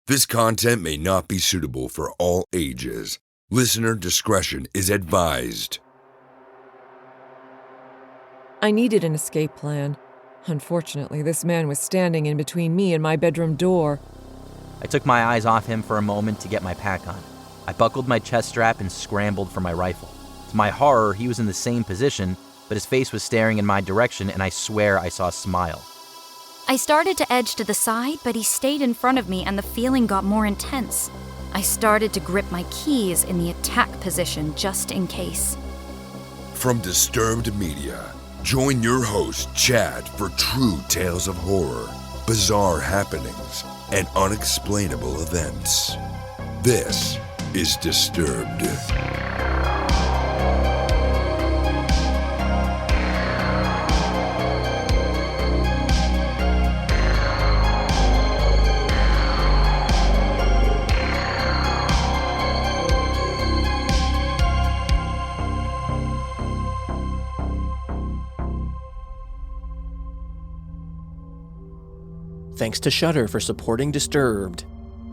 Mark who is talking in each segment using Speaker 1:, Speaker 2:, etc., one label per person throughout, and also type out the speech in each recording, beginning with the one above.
Speaker 1: This content may not be suitable for all ages. Listener discretion is advised.
Speaker 2: I needed an escape plan. Unfortunately, this man was standing in between me and my bedroom door.
Speaker 3: I took my eyes off him for a moment to get my pack on. I buckled my chest strap and scrambled for my rifle. To my horror, he was in the same position, but his face was staring in my direction, and I swear I saw a smile.
Speaker 4: I started to edge to the side, but he stayed in front of me and the feeling got more intense. I started to grip my keys in the attack position just in case.
Speaker 1: From Disturbed Media, join your host, Chad, for true tales of horror, bizarre happenings, and unexplainable events. This is Disturbed.
Speaker 5: Thanks to Shudder for supporting Disturbed.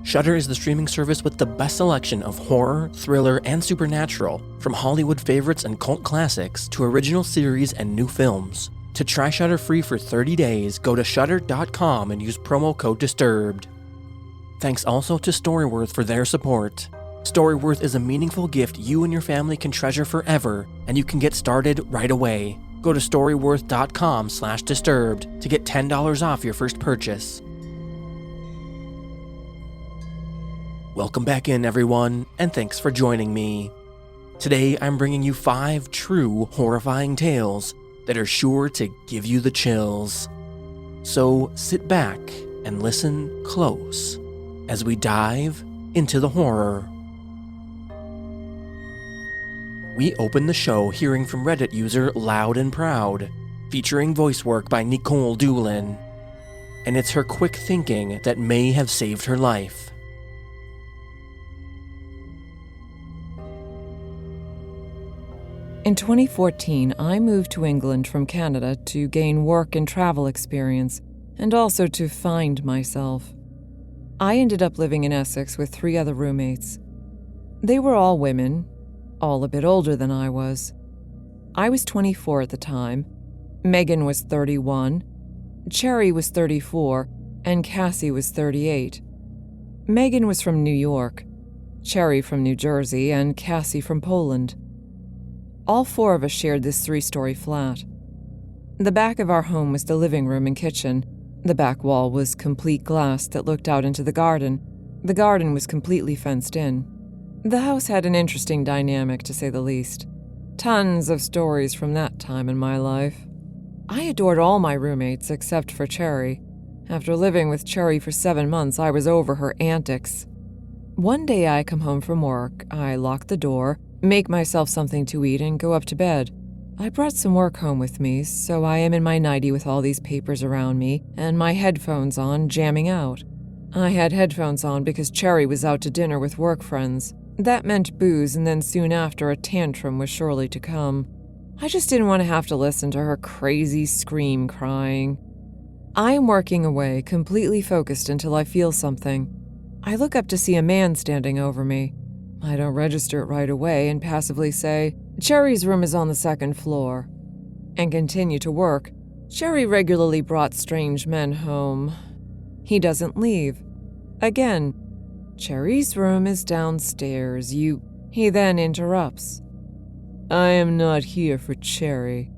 Speaker 5: Shudder is the streaming service with the best selection of horror, thriller, and supernatural, from Hollywood favorites and cult classics to original series and new films. To try Shudder free for 30 days, go to shudder.com and use promo code DISTURBED. Thanks also to Storyworth for their support. Storyworth is a meaningful gift you and your family can treasure forever, and you can get started right away. Go to storyworth.com/disturbed to get $10 off your first purchase. Welcome back in, everyone, and thanks for joining me. Today, I'm bringing you 5 true horrifying tales that are sure to give you the chills. So sit back and listen close as we dive into the horror. We open the show hearing from Reddit user Loud and Proud, featuring voice work by Nikolle Doolin. And it's her quick thinking that may have saved her life.
Speaker 2: In 2014, I moved to England from Canada to gain work and travel experience, and also to find myself. I ended up living in Essex with 3 other roommates. They were all women, all a bit older than I was. I was 24 at the time, Megan was 31, Cherry was 34, and Cassie was 38. Megan was from New York, Cherry from New Jersey, and Cassie from Poland. All 4 of us shared this 3-story flat. The back of our home was the living room and kitchen. The back wall was complete glass that looked out into the garden. The garden was completely fenced in. The house had an interesting dynamic, to say the least. Tons of stories from that time in my life. I adored all my roommates except for Cherry. After living with Cherry for 7 months, I was over her antics. One day I come home from work, I lock the door, make myself something to eat, and go up to bed. I brought some work home with me, so I am in my nightie with all these papers around me and my headphones on, jamming out. I had headphones on because Cherry was out to dinner with work friends. That meant booze, and then soon after, a tantrum was surely to come. I just didn't want to have to listen to her crazy scream crying. I am working away, completely focused until I feel something. I look up to see a man standing over me. I don't register it right away and passively say, "Cherry's room is on the 2nd floor," and continue to work. Cherry regularly brought strange men home. He doesn't leave. Again, "Cherry's room is downstairs. He then interrupts. I am not here for Cherry.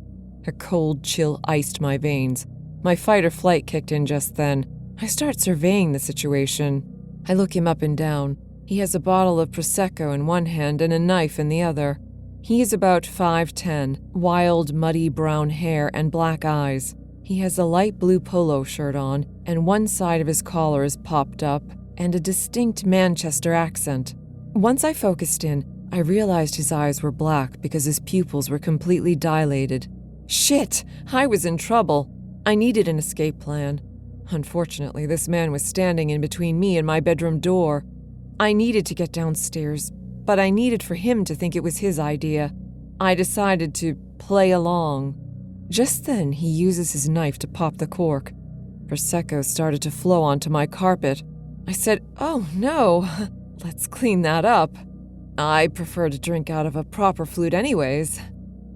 Speaker 2: A cold chill iced my veins. My fight or flight kicked in just then. I start surveying the situation. I look him up and down. He has a bottle of Prosecco in one hand and a knife in the other. He is about 5'10", wild, muddy brown hair and black eyes. He has a light blue polo shirt on, and one side of his collar is popped up, and a distinct Manchester accent. Once I focused in, I realized his eyes were black because his pupils were completely dilated. Shit! I was in trouble. I needed an escape plan. Unfortunately, this man was standing in between me and my bedroom door. I needed to get downstairs, but I needed for him to think it was his idea. I decided to play along. Just then, he uses his knife to pop the cork. Prosecco started to flow onto my carpet. I said, "Oh, no, let's clean that up. I prefer to drink out of a proper flute anyways."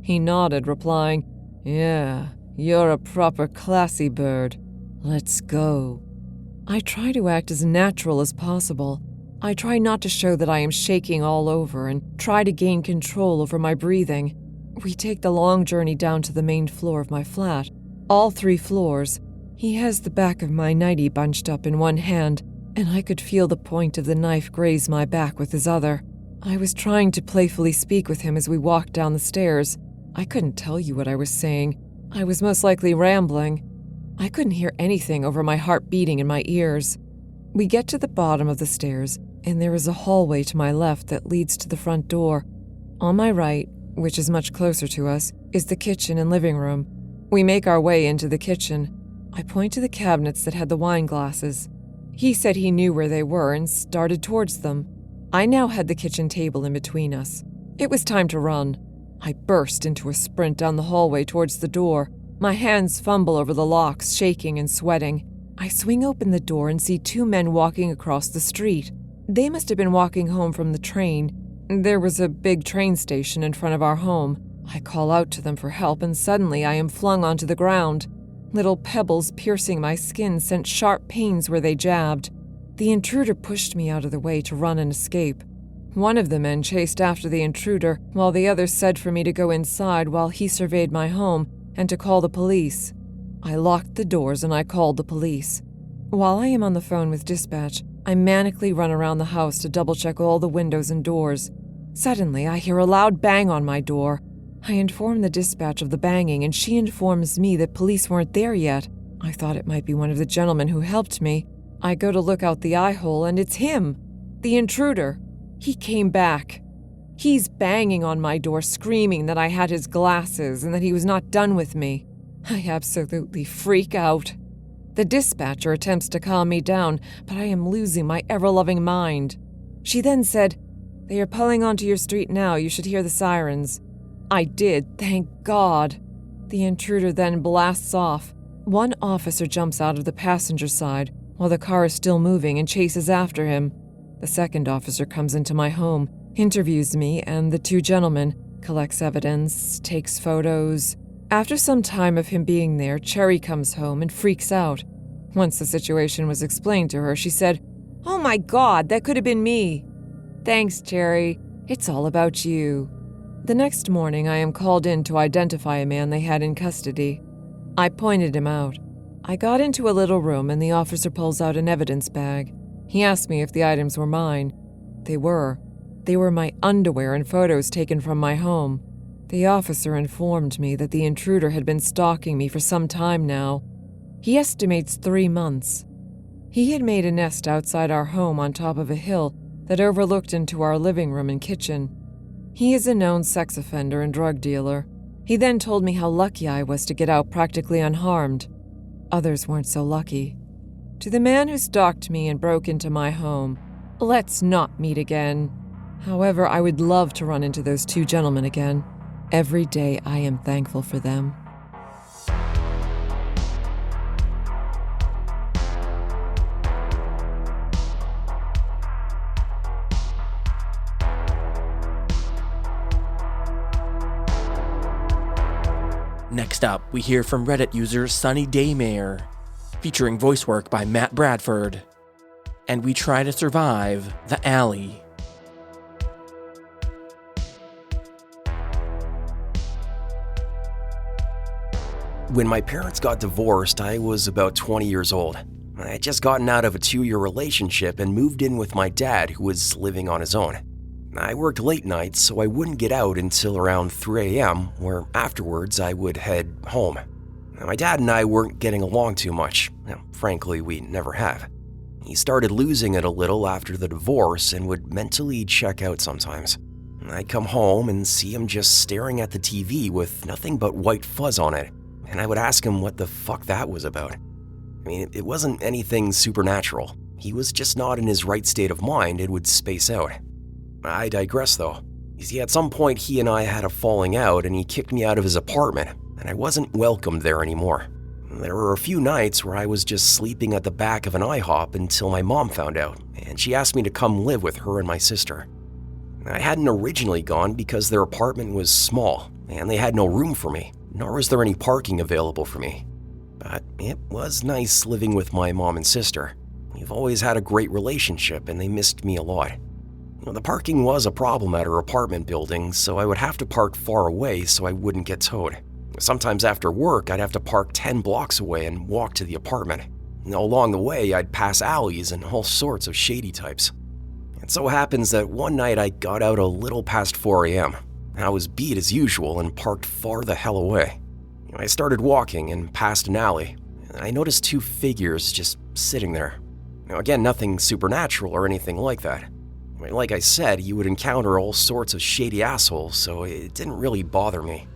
Speaker 2: He nodded, replying, "Yeah, you're a proper classy bird. Let's go." I try to act as natural as possible. I try not to show that I am shaking all over and try to gain control over my breathing. We take the long journey down to the main floor of my flat, all 3 floors. He has the back of my nightie bunched up in one hand, and I could feel the point of the knife graze my back with his other. I was trying to playfully speak with him as we walked down the stairs. I couldn't tell you what I was saying. I was most likely rambling. I couldn't hear anything over my heart beating in my ears. We get to the bottom of the stairs, and there is a hallway to my left that leads to the front door. On my right, which is much closer to us, is the kitchen and living room. We make our way into the kitchen. I point to the cabinets that had the wine glasses. He said he knew where they were and started towards them. I now had the kitchen table in between us. It was time to run. I burst into a sprint down the hallway towards the door. My hands fumble over the locks, shaking and sweating. I swing open the door and see 2 men walking across the street. They must have been walking home from the train. There was a big train station in front of our home. I call out to them for help, and suddenly I am flung onto the ground. Little pebbles piercing my skin sent sharp pains where they jabbed. The intruder pushed me out of the way to run and escape. One of the men chased after the intruder, while the other said for me to go inside while he surveyed my home and to call the police. I locked the doors and I called the police. While I am on the phone with dispatch, I manically run around the house to double-check all the windows and doors. Suddenly, I hear a loud bang on my door. I inform the dispatch of the banging, and she informs me that police weren't there yet. I thought it might be one of the gentlemen who helped me. I go to look out the eye hole, and it's him, the intruder. He came back. He's banging on my door, screaming that I had his glasses and that he was not done with me. I absolutely freak out. The dispatcher attempts to calm me down, but I am losing my ever-loving mind. She then said, "They are pulling onto your street now. You should hear the sirens." I did, thank God. The intruder then blasts off. One officer jumps out of the passenger side while the car is still moving and chases after him. The second officer comes into my home, interviews me and the 2 gentlemen, collects evidence, takes photos. After some time of him being there, Cherry comes home and freaks out. Once the situation was explained to her, she said, "Oh my God, that could have been me." "Thanks, Cherry. It's all about you." The next morning, I am called in to identify a man they had in custody. I pointed him out. I got into a little room and the officer pulls out an evidence bag. He asked me if the items were mine. They were. They were my underwear and photos taken from my home. The officer informed me that the intruder had been stalking me for some time now. He estimates 3 months. He had made a nest outside our home on top of a hill that overlooked into our living room and kitchen. He is a known sex offender and drug dealer. He then told me how lucky I was to get out practically unharmed. Others weren't so lucky. To the man who stalked me and broke into my home, let's not meet again. However, I would love to run into those 2 gentlemen again. Every day I am thankful for them.
Speaker 5: Next up, we hear from Reddit user Sunny Daymare, featuring voice work by Matt Bradford. And we try to survive the alley.
Speaker 6: When my parents got divorced, I was about 20 years old. I had just gotten out of a 2-year relationship and moved in with my dad, who was living on his own. I worked late nights, so I wouldn't get out until around 3 a.m., where afterwards I would head home. My dad and I weren't getting along too much. Frankly, we never have. He started losing it a little after the divorce and would mentally check out sometimes. I'd come home and see him just staring at the TV with nothing but white fuzz on it, and I would ask him what the fuck that was about. It wasn't anything supernatural. He was just not in his right state of mind and would space out. I digress though. You see, at some point he and I had a falling out and he kicked me out of his apartment, and I wasn't welcomed there anymore. There were a few nights where I was just sleeping at the back of an IHOP until my mom found out, and she asked me to come live with her and my sister. I hadn't originally gone because their apartment was small, and they had no room for me, nor was there any parking available for me. But it was nice living with my mom and sister. We've always had a great relationship, and they missed me a lot. The parking was a problem at her apartment building, so I would have to park far away so I wouldn't get towed. Sometimes after work, I'd have to park 10 blocks away and walk to the apartment. Along the way, I'd pass alleys and all sorts of shady types. It so happens that one night I got out a little past 4 a.m. I was beat as usual and parked far the hell away. I started walking and passed an alley, and I noticed two figures just sitting there. Again, nothing supernatural or anything like that. Like I said, you would encounter all sorts of shady assholes, so it didn't really bother me.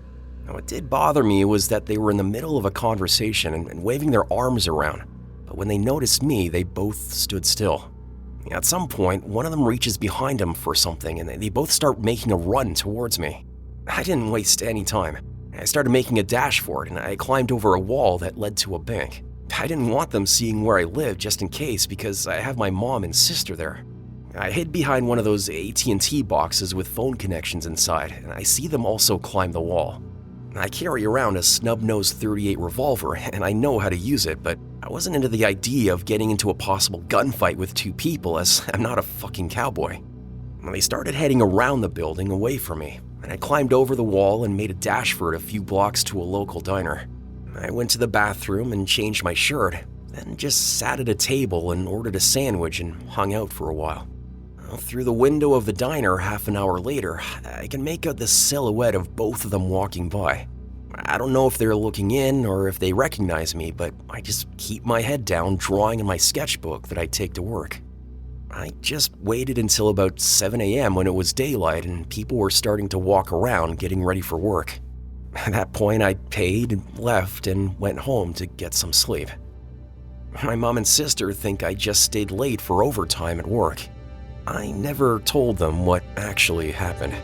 Speaker 6: What did bother me was that they were in the middle of a conversation and waving their arms around, but when they noticed me, they both stood still. At some point, one of them reaches behind him for something, and they both start making a run towards me. I didn't waste any time. I started making a dash for it, and I climbed over a wall that led to a bank. I didn't want them seeing where I lived just in case, because I have my mom and sister there. I hid behind one of those AT&T boxes with phone connections inside, and I see them also climb the wall. I carry around a snub-nosed .38 revolver, and I know how to use it, but I wasn't into the idea of getting into a possible gunfight with two people, as I'm not a fucking cowboy. They started heading around the building away from me, and I climbed over the wall and made a dash for it a few blocks to a local diner. I went to the bathroom and changed my shirt, then just sat at a table and ordered a sandwich and hung out for a while. Through the window of the diner half an hour later, I can make out the silhouette of both of them walking by. I don't know if they're looking in or if they recognize me, but I just keep my head down drawing in my sketchbook that I take to work. I just waited until about 7 a.m. when it was daylight and people were starting to walk around getting ready for work. At that point, I paid, left, and went home to get some sleep. My mom and sister think I just stayed late for overtime at work. I never told them what actually happened.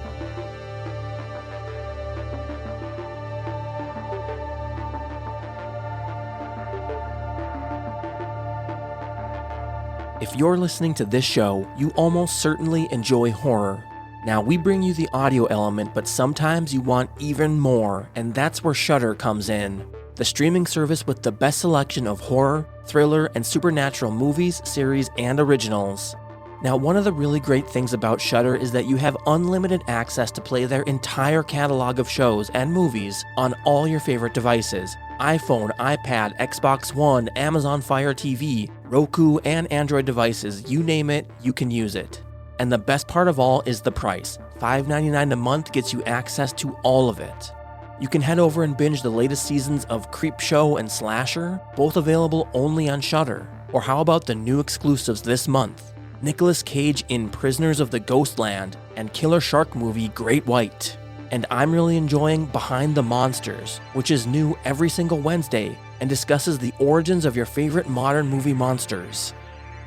Speaker 5: If you're listening to this show, you almost certainly enjoy horror. Now, we bring you the audio element, but sometimes you want even more, and that's where Shudder comes in. The streaming service with the best selection of horror, thriller, and supernatural movies, series, and originals. Now, one of the really great things about Shudder is that you have unlimited access to play their entire catalog of shows and movies on all your favorite devices: iPhone, iPad, Xbox One, Amazon Fire TV, Roku, and Android devices. You name it, you can use it. And the best part of all is the price. $5.99 a month gets you access to all of it. You can head over and binge the latest seasons of Creepshow and Slasher, both available only on Shudder. Or how about the new exclusives this month? Nicolas Cage in Prisoners of the Ghostland and killer shark movie Great White. And I'm really enjoying Behind the Monsters, which is new every single Wednesday and discusses the origins of your favorite modern movie monsters.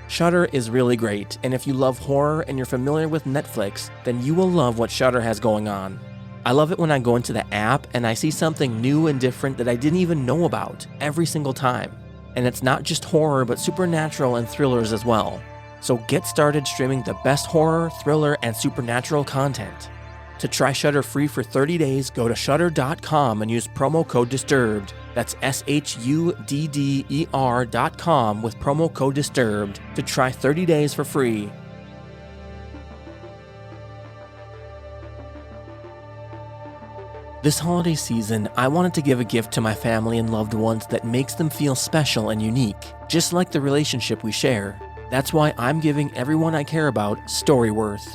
Speaker 5: Shudder is really great, and if you love horror and you're familiar with Netflix, then you will love what Shudder has going on. I love it when I go into the app and I see something new and different that I didn't even know about every single time. And it's not just horror, but supernatural and thrillers as well. So get started streaming the best horror, thriller, and supernatural content. To try Shudder free for 30 days, go to shudder.com and use promo code DISTURBED. That's SHUDDER.com with promo code DISTURBED to try 30 days for free. This holiday season, I wanted to give a gift to my family and loved ones that makes them feel special and unique, just like the relationship we share. That's why I'm giving everyone I care about Storyworth.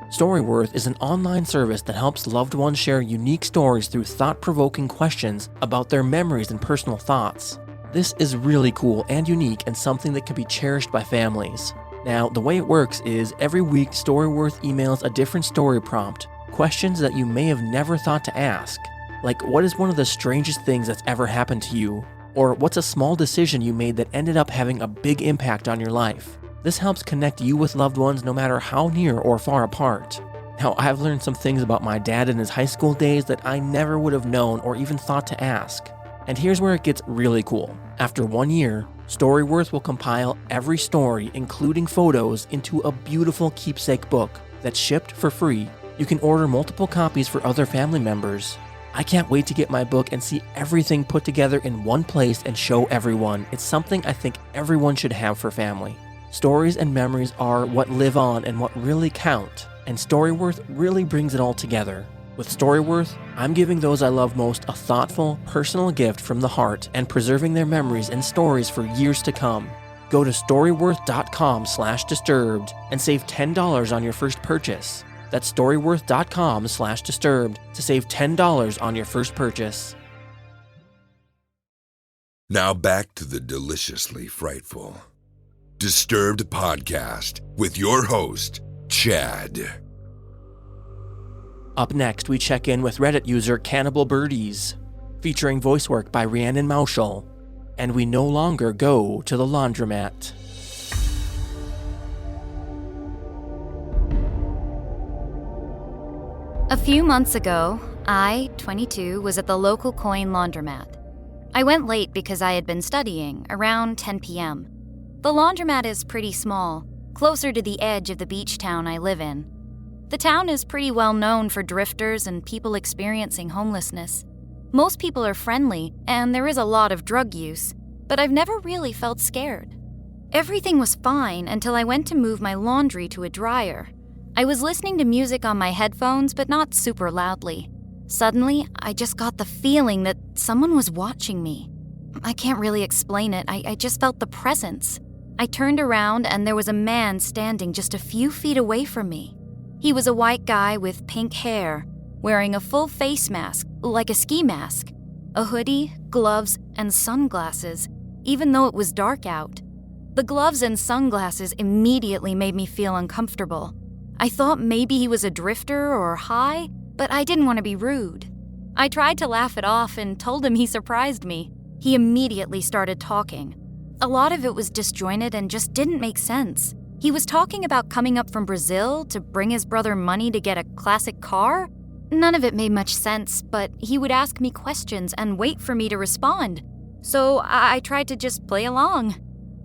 Speaker 5: Storyworth is an online service that helps loved ones share unique stories through thought-provoking questions about their memories and personal thoughts. This is really cool and unique and something that can be cherished by families. Now, the way it works is every week Storyworth emails a different story prompt, questions that you may have never thought to ask. Like, what is one of the strangest things that's ever happened to you? Or what's a small decision you made that ended up having a big impact on your life? This helps connect you with loved ones no matter how near or far apart. Now, I've learned some things about my dad in his high school days that I never would have known or even thought to ask. And here's where it gets really cool. After 1 year, Storyworth will compile every story, including photos, into a beautiful keepsake book that's shipped for free. You can order multiple copies for other family members. I can't wait to get my book and see everything put together in one place and show everyone. It's something I think everyone should have for family. Stories and memories are what live on and what really count, and Storyworth really brings it all together. With Storyworth, I'm giving those I love most a thoughtful, personal gift from the heart and preserving their memories and stories for years to come. Go to storyworth.com/disturbed and save $10 on your first purchase. That's storyworth.com/disturbed to save $10 on your first purchase.
Speaker 1: Now back to the deliciously frightful Disturbed Podcast with your host, Chad.
Speaker 5: Up next, we check in with Reddit user Cannibal Birdies, featuring voice work by Rhiannon Moushall, and we no longer go to the laundromat.
Speaker 4: A few months ago, I, 22, was at the local coin laundromat. I went late because I had been studying, around 10 p.m. The laundromat is pretty small, closer to the edge of the beach town I live in. The town is pretty well known for drifters and people experiencing homelessness. Most people are friendly, and there is a lot of drug use, but I've never really felt scared. Everything was fine until I went to move my laundry to a dryer. I was listening to music on my headphones, but not super loudly. Suddenly, I just got the feeling that someone was watching me. I can't really explain it, I just felt the presence. I turned around and there was a man standing just a few feet away from me. He was a white guy with pink hair, wearing a full face mask, like a ski mask, a hoodie, gloves, and sunglasses, even though it was dark out. The gloves and sunglasses immediately made me feel uncomfortable. I thought maybe he was a drifter or high, but I didn't want to be rude. I tried to laugh it off and told him he surprised me. He immediately started talking. A lot of it was disjointed and just didn't make sense. He was talking about coming up from Brazil to bring his brother money to get a classic car. None of it made much sense, but he would ask me questions and wait for me to respond. So I tried to just play along.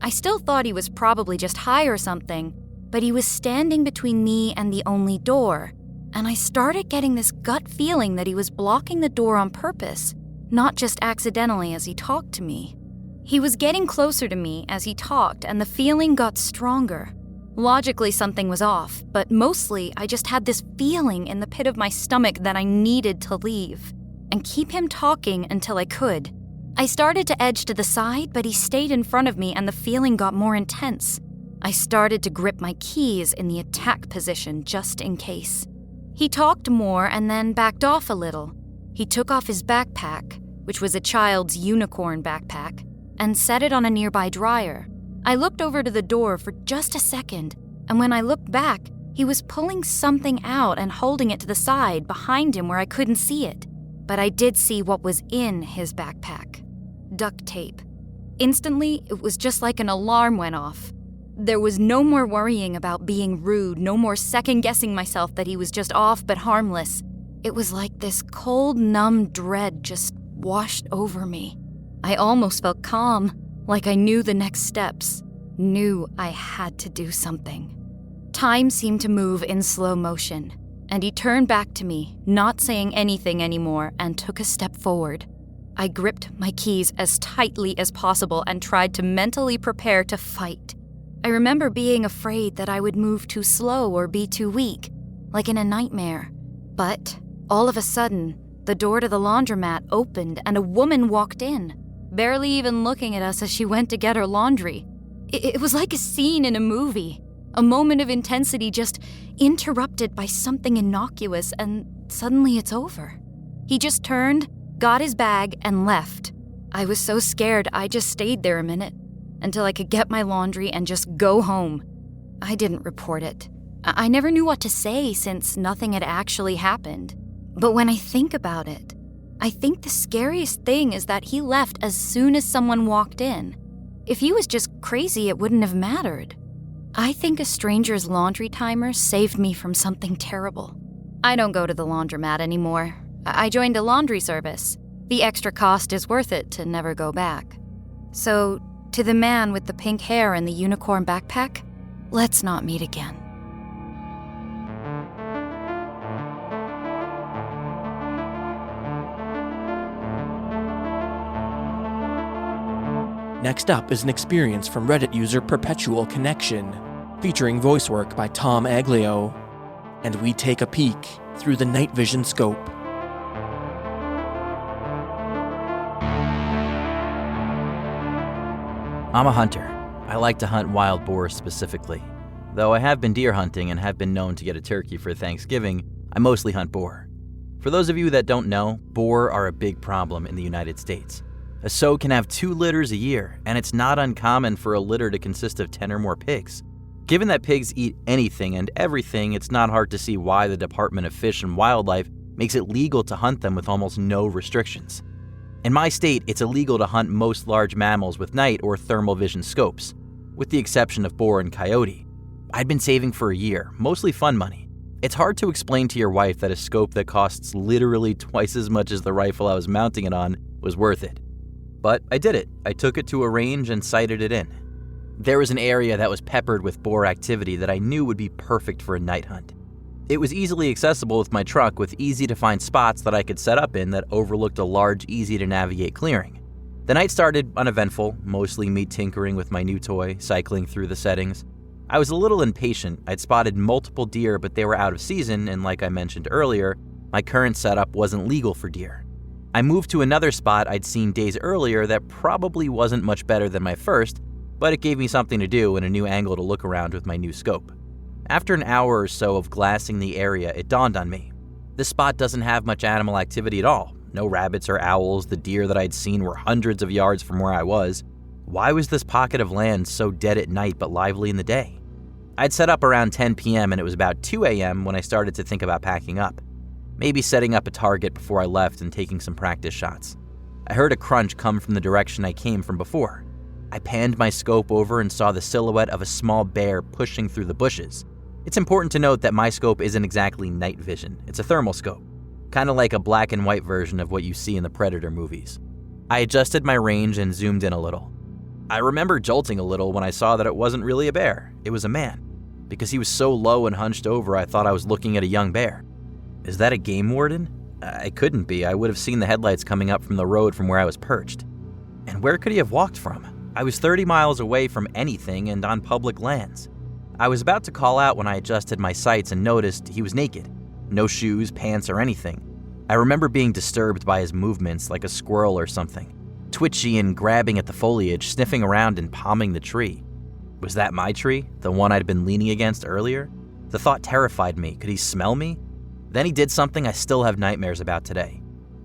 Speaker 4: I still thought he was probably just high or something, but he was standing between me and the only door, and I started getting this gut feeling that he was blocking the door on purpose, not just accidentally as he talked to me. He was getting closer to me as he talked, and the feeling got stronger. Logically, something was off, but mostly I just had this feeling in the pit of my stomach that I needed to leave and keep him talking until I could. I started to edge to the side, but he stayed in front of me and the feeling got more intense. I started to grip my keys in the attack position just in case. He talked more and then backed off a little. He took off his backpack, which was a child's unicorn backpack, and set it on a nearby dryer. I looked over to the door for just a second, and when I looked back, he was pulling something out and holding it to the side behind him where I couldn't see it. But I did see what was in his backpack. Duct tape. Instantly, it was just like an alarm went off. There was no more worrying about being rude, no more second-guessing myself that he was just off but harmless. It was like this cold, numb dread just washed over me. I almost felt calm, like I knew the next steps, knew I had to do something. Time seemed to move in slow motion, and he turned back to me, not saying anything anymore, and took a step forward. I gripped my keys as tightly as possible and tried to mentally prepare to fight. I remember being afraid that I would move too slow or be too weak, like in a nightmare. But all of a sudden, the door to the laundromat opened and a woman walked in, barely even looking at us as she went to get her laundry. It was like a scene in a movie, a moment of intensity just interrupted by something innocuous, and suddenly it's over. He just turned, got his bag, and left. I was so scared I just stayed there a minute, until I could get my laundry and just go home. I didn't report it. I never knew what to say since nothing had actually happened. But when I think about it, I think the scariest thing is that he left as soon as someone walked in. If he was just crazy, it wouldn't have mattered. I think a stranger's laundry timer saved me from something terrible. I don't go to the laundromat anymore. I joined a laundry service. The extra cost is worth it to never go back. So, to the man with the pink hair and the unicorn backpack, let's not meet again.
Speaker 5: Next up is an experience from Reddit user Perpetual Connection, featuring voice work by Tom Aglio, and we take a peek through the night vision scope.
Speaker 3: I'm a hunter. I like to hunt wild boars specifically. Though I have been deer hunting and have been known to get a turkey for Thanksgiving, I mostly hunt boar. For those of you that don't know, boar are a big problem in the United States. A sow can have 2 litters a year, and it's not uncommon for a litter to consist of 10 or more pigs. Given that pigs eat anything and everything, it's not hard to see why the Department of Fish and Wildlife makes it legal to hunt them with almost no restrictions. In my state, it's illegal to hunt most large mammals with night or thermal vision scopes, with the exception of boar and coyote. I'd been saving for a year, mostly fun money. It's hard to explain to your wife that a scope that costs literally twice as much as the rifle I was mounting it on was worth it. But I did it. I took it to a range and sighted it in. There was an area that was peppered with boar activity that I knew would be perfect for a night hunt. It was easily accessible with my truck, with easy-to-find spots that I could set up in that overlooked a large, easy-to-navigate clearing. The night started uneventful, mostly me tinkering with my new toy, cycling through the settings. I was a little impatient. I'd spotted multiple deer, but they were out of season, and like I mentioned earlier, my current setup wasn't legal for deer. I moved to another spot I'd seen days earlier that probably wasn't much better than my first, but it gave me something to do and a new angle to look around with my new scope. After an hour or so of glassing the area, it dawned on me. This spot doesn't have much animal activity at all. No rabbits or owls. The deer that I'd seen were hundreds of yards from where I was. Why was this pocket of land so dead at night but lively in the day? I'd set up around 10 p.m. and it was about 2 a.m. when I started to think about packing up. Maybe setting up a target before I left and taking some practice shots. I heard a crunch come from the direction I came from before. I panned my scope over and saw the silhouette of a small bear pushing through the bushes. It's important to note that my scope isn't exactly night vision. It's a thermal scope, kind of like a black and white version of what you see in the Predator movies. I adjusted my range and zoomed in a little. I remember jolting a little when I saw that it wasn't really a bear. It was a man. Because he was so low and hunched over, I thought I was looking at a young bear. Is that a game warden? I couldn't be. I would have seen the headlights coming up from the road from where I was perched. And where could he have walked from? I was 30 miles away from anything and on public lands. I was about to call out when I adjusted my sights and noticed he was naked. No shoes, pants, or anything. I remember being disturbed by his movements like a squirrel or something. Twitchy and grabbing at the foliage, sniffing around and palming the tree. Was that my tree? The one I'd been leaning against earlier? The thought terrified me. Could he smell me? Then he did something I still have nightmares about today.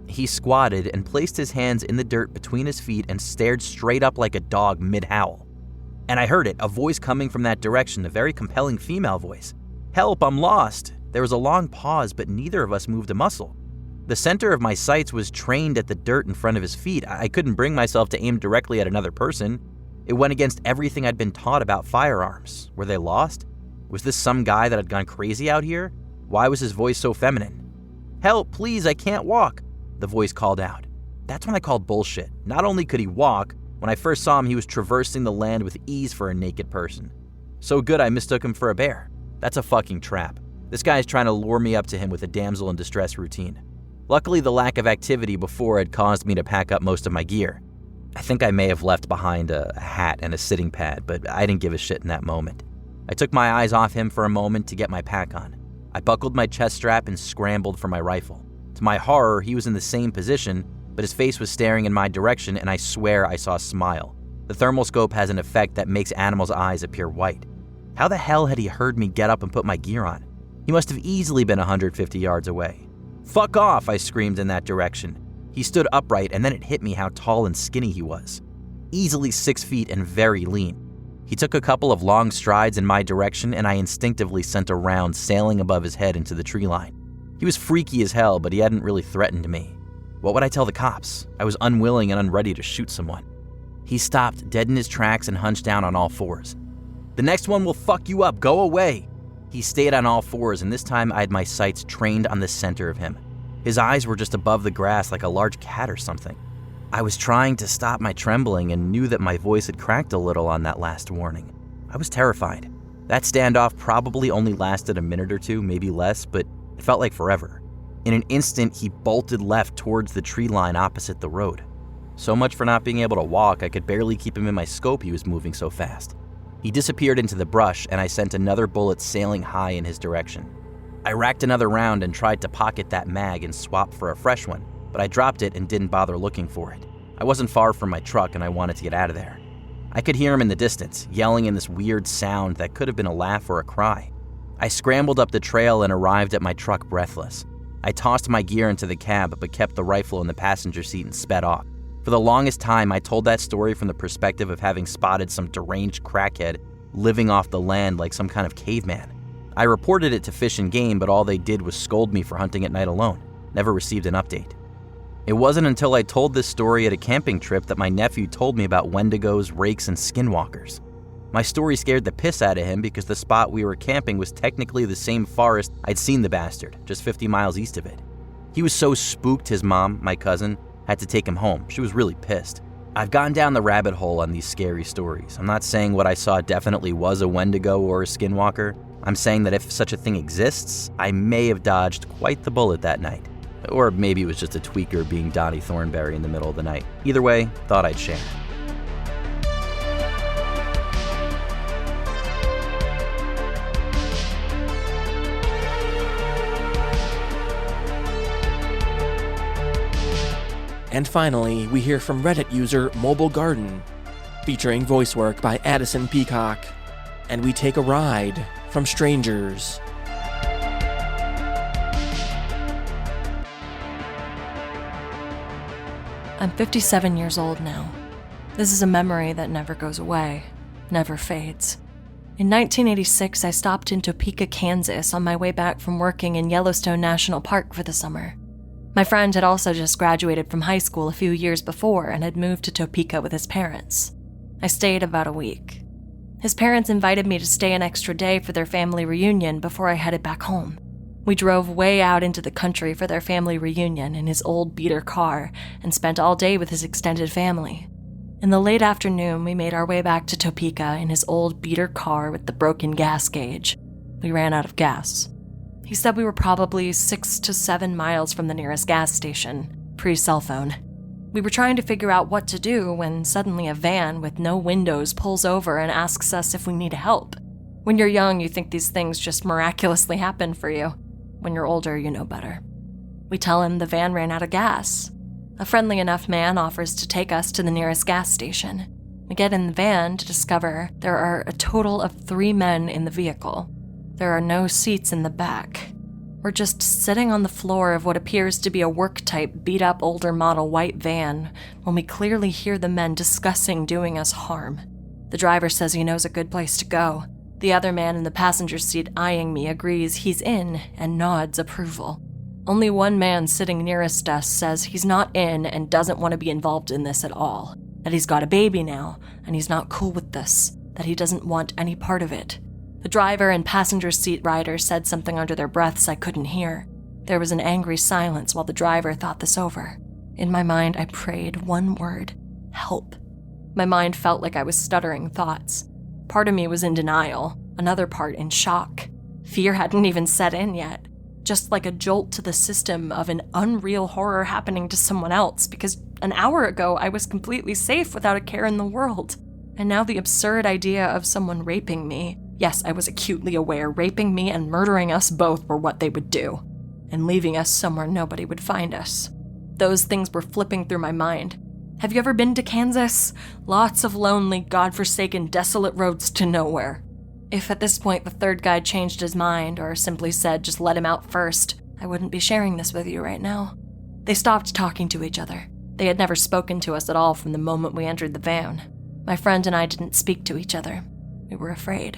Speaker 3: He squatted and placed his hands in the dirt between his feet and stared straight up like a dog mid-howl. And I heard it, a voice coming from that direction, a very compelling female voice. "Help, I'm lost." There was a long pause, but neither of us moved a muscle. The center of my sights was trained at the dirt in front of his feet. I couldn't bring myself to aim directly at another person. It went against everything I'd been taught about firearms. Were they lost? Was this some guy that had gone crazy out here? Why was his voice so feminine? "Help, please, I can't walk," the voice called out. That's when I called bullshit. Not only could he walk, when I first saw him, he was traversing the land with ease for a naked person. So good I mistook him for a bear. That's a fucking trap. This guy is trying to lure me up to him with a damsel in distress routine. Luckily, the lack of activity before had caused me to pack up most of my gear. I think I may have left behind a hat and a sitting pad, but I didn't give a shit in that moment. I took my eyes off him for a moment to get my pack on. I buckled my chest strap and scrambled for my rifle. To my horror, he was in the same position, but his face was staring in my direction, and I swear I saw a smile. The thermal scope has an effect that makes animals' eyes appear white. How the hell had he heard me get up and put my gear on? He must have easily been 150 yards away. "Fuck off," I screamed in that direction. He stood upright, and then it hit me how tall and skinny he was. Easily 6 feet and very lean. He took a couple of long strides in my direction, and I instinctively sent a round sailing above his head into the tree line. He was freaky as hell, but he hadn't really threatened me. What would I tell the cops? I was unwilling and unready to shoot someone. He stopped dead in his tracks and hunched down on all fours. "The next one will fuck you up, go away." He stayed on all fours, and this time I had my sights trained on the center of him. His eyes were just above the grass like a large cat or something. I was trying to stop my trembling and knew that my voice had cracked a little on that last warning. I was terrified. That standoff probably only lasted a minute or two, maybe less, but it felt like forever. In an instant, he bolted left towards the tree line opposite the road. So much for not being able to walk, I could barely keep him in my scope, he was moving so fast. He disappeared into the brush, and I sent another bullet sailing high in his direction. I racked another round and tried to pocket that mag and swap for a fresh one, but I dropped it and didn't bother looking for it. I wasn't far from my truck and I wanted to get out of there. I could hear him in the distance, yelling in this weird sound that could have been a laugh or a cry. I scrambled up the trail and arrived at my truck breathless. I tossed my gear into the cab but kept the rifle in the passenger seat and sped off. For the longest time, I told that story from the perspective of having spotted some deranged crackhead living off the land like some kind of caveman. I reported it to Fish and Game, but all they did was scold me for hunting at night alone. Never received an update. It wasn't until I told this story at a camping trip that my nephew told me about wendigos, rakes, and skinwalkers. My story scared the piss out of him because the spot we were camping was technically the same forest I'd seen the bastard, just 50 miles east of it. He was so spooked his mom, my cousin, had to take him home. She was really pissed. I've gone down the rabbit hole on these scary stories. I'm not saying what I saw definitely was a wendigo or a skinwalker. I'm saying that if such a thing exists, I may have dodged quite the bullet that night. Or maybe it was just a tweaker being Donnie Thornberry in the middle of the night. Either way, thought I'd share.
Speaker 5: And finally, we hear from Reddit user Mobile Garden, featuring voice work by Addison Peacock. And we take a ride from strangers.
Speaker 7: I'm 57 years old now. This is a memory that never goes away, never fades. In 1986, I stopped in Topeka, Kansas on my way back from working in Yellowstone National Park for the summer. My friend had also just graduated from high school a few years before and had moved to Topeka with his parents. I stayed about a week. His parents invited me to stay an extra day for their family reunion before I headed back home. We drove way out into the country for their family reunion in his old beater car and spent all day with his extended family. In the late afternoon, we made our way back to Topeka in his old beater car with the broken gas gauge. We ran out of gas. He said we were probably 6 to 7 miles from the nearest gas station, pre-cell phone. We were trying to figure out what to do when suddenly a van with no windows pulls over and asks us if we need help. When you're young, you think these things just miraculously happen for you. When you're older, you know better. We tell him the van ran out of gas. A friendly enough man offers to take us to the nearest gas station. We get in the van to discover there are a total of 3 men in the vehicle. There are no seats in the back. We're just sitting on the floor of what appears to be a work-type, beat-up older model white van when we clearly hear the men discussing doing us harm. The driver says he knows a good place to go. The other man in the passenger seat eyeing me agrees he's in and nods approval. Only one man sitting nearest us says he's not in and doesn't want to be involved in this at all, that he's got a baby now and he's not cool with this, that he doesn't want any part of it. The driver and passenger seat rider said something under their breaths I couldn't hear. There was an angry silence while the driver thought this over. In my mind, I prayed one word: help. My mind felt like I was stuttering thoughts. Part of me was in denial, another part in shock. Fear hadn't even set in yet. Just like a jolt to the system of an unreal horror happening to someone else, because an hour ago I was completely safe without a care in the world. And now the absurd idea of someone raping me. Yes, I was acutely aware raping me and murdering us both were what they would do. And leaving us somewhere nobody would find us. Those things were flipping through my mind. Have you ever been to Kansas? Lots of lonely, godforsaken, desolate roads to nowhere. If at this point the third guy changed his mind or simply said just let him out first, I wouldn't be sharing this with you right now. They stopped talking to each other. They had never spoken to us at all from the moment we entered the van. My friend and I didn't speak to each other. We were afraid.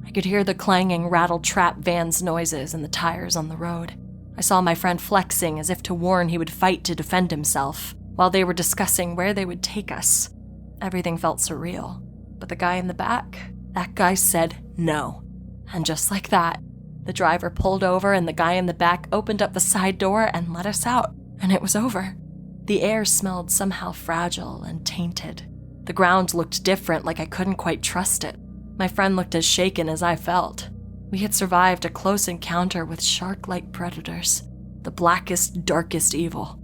Speaker 7: I could hear the clanging, rattle-trap van's noises and the tires on the road. I saw my friend flexing as if to warn he would fight to defend himself, while they were discussing where they would take us. Everything felt surreal. But the guy in the back, that guy said no. And just like that, the driver pulled over and the guy in the back opened up the side door and let us out, and it was over. The air smelled somehow fragile and tainted. The ground looked different, like I couldn't quite trust it. My friend looked as shaken as I felt. We had survived a close encounter with shark-like predators, the blackest, darkest evil.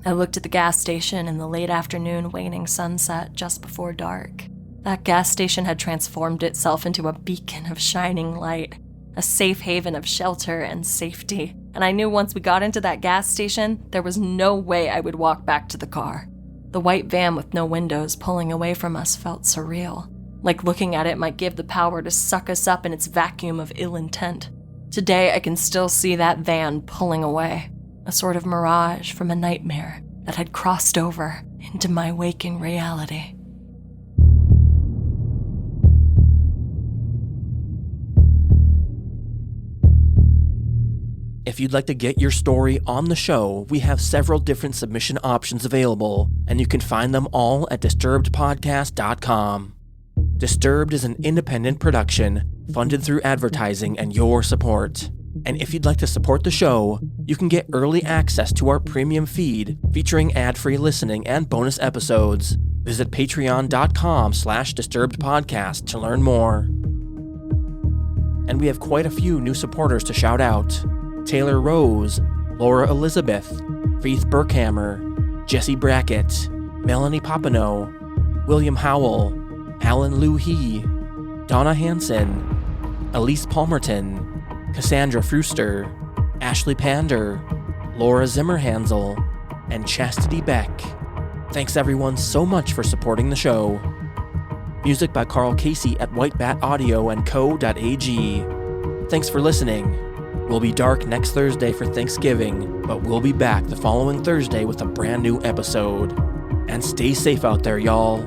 Speaker 7: I looked at the gas station in the late afternoon waning sunset just before dark. That gas station had transformed itself into a beacon of shining light, a safe haven of shelter and safety. And I knew once we got into that gas station, there was no way I would walk back to the car. The white van with no windows pulling away from us felt surreal, like looking at it might give the power to suck us up in its vacuum of ill intent. Today, I can still see that van pulling away, a sort of mirage from a nightmare that had crossed over into my waking reality.
Speaker 5: If you'd like to get your story on the show, we have several different submission options available, and you can find them all at disturbedpodcast.com. Disturbed is an independent production, funded through advertising and your support. And if you'd like to support the show, you can get early access to our premium feed, featuring ad-free listening and bonus episodes. Visit patreon.com/disturbedpodcast to learn more. And we have quite a few new supporters to shout out. Taylor Rose, Laura Elizabeth, Faith Burkhammer, Jesse Brackett, Melanie Papineau, William Howell, Alan Lou He, Donna Hansen, Elise Palmerton, Cassandra Fruster, Ashley Pander, Laura Zimmerhansel, and Chastity Beck. Thanks everyone so much for supporting the show. Music by Carl Casey at whitebataudio&co.ag. Thanks for listening. We'll be dark next Thursday for Thanksgiving, but we'll be back the following Thursday with a brand new episode. And stay safe out there, y'all.